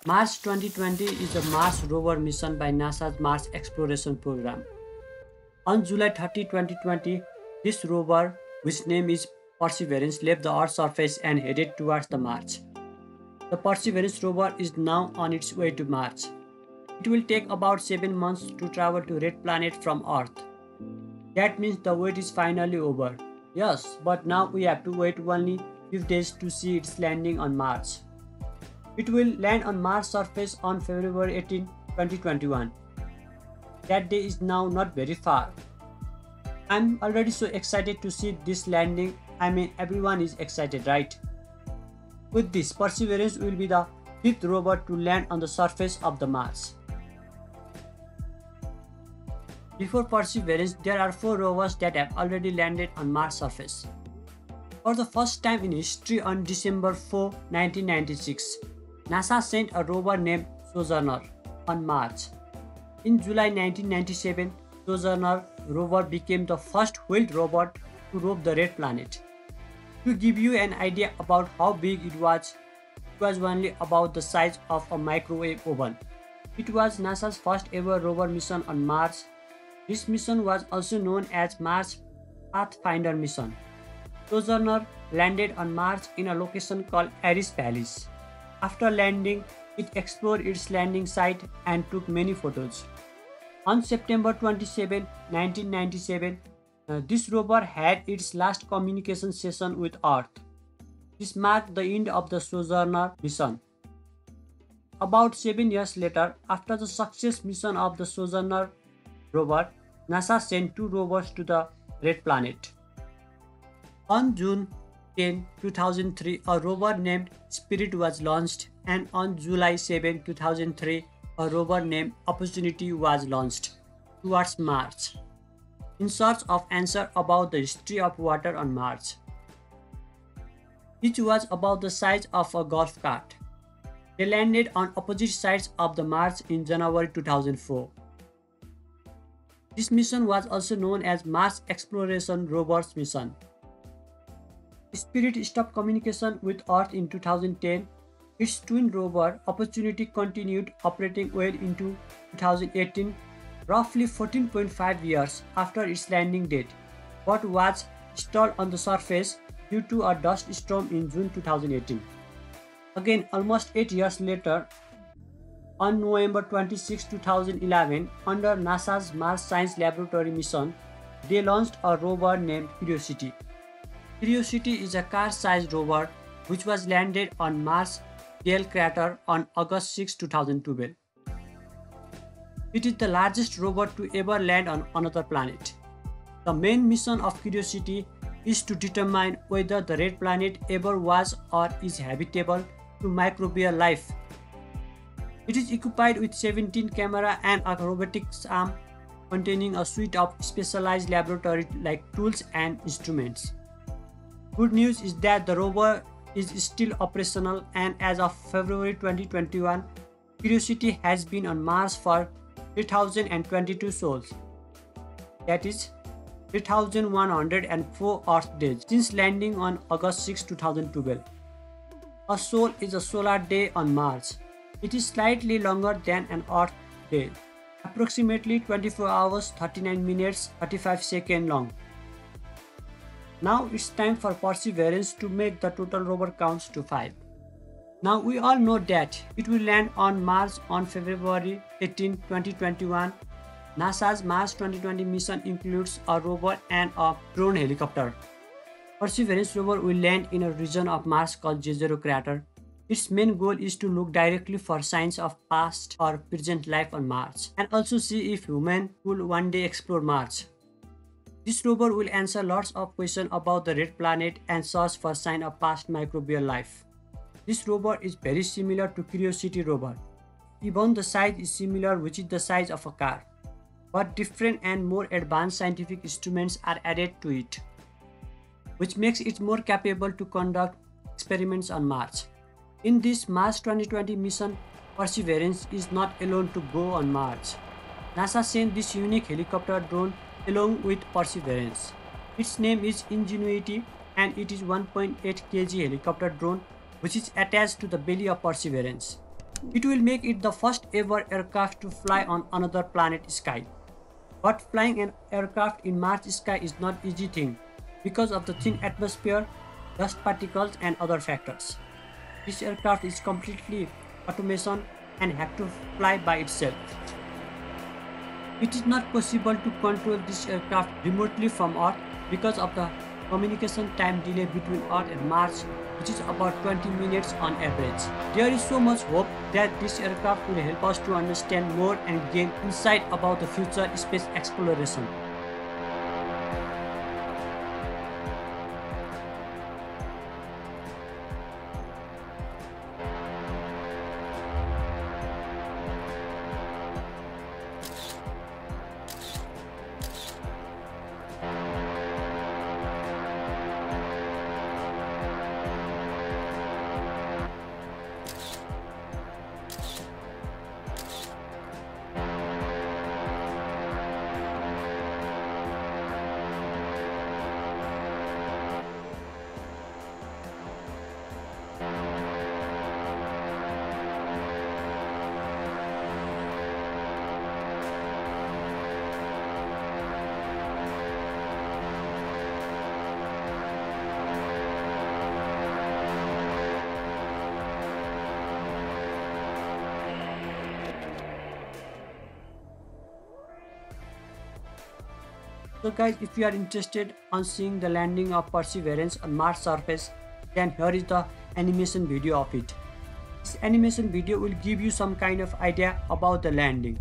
Mars 2020 is a Mars rover mission by NASA's Mars Exploration Program. On July 30, 2020, this rover, which name is Perseverance, left the Earth's surface and headed towards the Mars. The Perseverance rover is now on its way to Mars. It will take about 7 months to travel to Red Planet from Earth. That means the wait is finally over. Yes, but now we have to wait only few days to see its landing on Mars. It will land on Mars surface on February 18, 2021. That day is now not very far. I'm already so excited to see this landing. I mean, everyone is excited, right? With this, Perseverance will be the fifth rover to land on the surface of the Mars. Before Perseverance, there are 4 rovers that have already landed on Mars surface. For the first time in history, on December 4, 1996, NASA sent a rover named Sojourner on Mars. In July 1997, Sojourner rover became the first wheeled robot to roam the Red Planet. To give you an idea about how big it was only about the size of a microwave oven. It was NASA's first ever rover mission on Mars. This mission was also known as Mars Pathfinder mission. Sojourner landed on Mars in a location called Ares Vallis. After landing, it explored its landing site and took many photos. On September 27, 1997, this rover had its last communication session with Earth. This marked the end of the Sojourner mission. About 7 years later, after the success mission of the Sojourner rover, NASA sent 2 rovers to the Red Planet. On June 10, 2003, a rover named Spirit was launched, and on July 7, 2003, a rover named Opportunity was launched towards Mars in search of answers about the history of water on Mars. Each was about the size of a golf cart. They landed on opposite sides of the Mars in January 2004. This mission was also known as Mars Exploration Rovers Mission. Spirit stopped communication with Earth in 2010. Its twin rover, Opportunity, continued operating well into 2018, roughly 14.5 years after its landing date, but was stalled on the surface due to a dust storm in June 2018. Again, almost 8 years later, on November 26, 2011, under NASA's Mars Science Laboratory mission, they launched a rover named Curiosity. Curiosity is a car-sized rover which was landed on Mars Gale crater on August 6, 2012. It is the largest rover to ever land on another planet. The main mission of Curiosity is to determine whether the Red Planet ever was or is habitable to microbial life. It is equipped with 17 cameras and a robotics arm containing a suite of specialized laboratory-like tools and instruments. Good news is that the rover is still operational, and as of February 2021, Curiosity has been on Mars for 3,022 sols. That is 3,104 Earth days since landing on August 6, 2012. A sol is a solar day on Mars. It is slightly longer than an Earth day, approximately 24 hours, 39 minutes, 35 seconds long. Now it's time for Perseverance to make the total rover counts to 5. Now we all know that it will land on Mars on February 18, 2021. NASA's Mars 2020 mission includes a rover and a drone helicopter. Perseverance rover will land in a region of Mars called Jezero crater. Its main goal is to look directly for signs of past or present life on Mars, and also see if humans will one day explore Mars. This rover will answer lots of questions about the Red Planet and search for signs of past microbial life. This rover is very similar to Curiosity rover. Even the size is similar, which is the size of a car. But different and more advanced scientific instruments are added to it, which makes it more capable to conduct experiments on Mars. In this Mars 2020 mission, Perseverance is not alone to go on Mars. NASA sent this unique helicopter drone along with Perseverance. Its name is Ingenuity, and it is 1.8 kg helicopter drone which is attached to the belly of Perseverance. It will make it the first ever aircraft to fly on another planet sky. But flying an aircraft in Mars sky is not an easy thing because of the thin atmosphere, dust particles and other factors. This aircraft is completely automation and have to fly by itself. It is not possible to control this aircraft remotely from Earth because of the communication time delay between Earth and Mars, which is about 20 minutes on average. There is so much hope that this aircraft will help us to understand more and gain insight about the future space exploration. So guys, if you are interested on seeing the landing of Perseverance on Mars surface, then here is the animation video of it. This animation video will give you some kind of idea about the landing.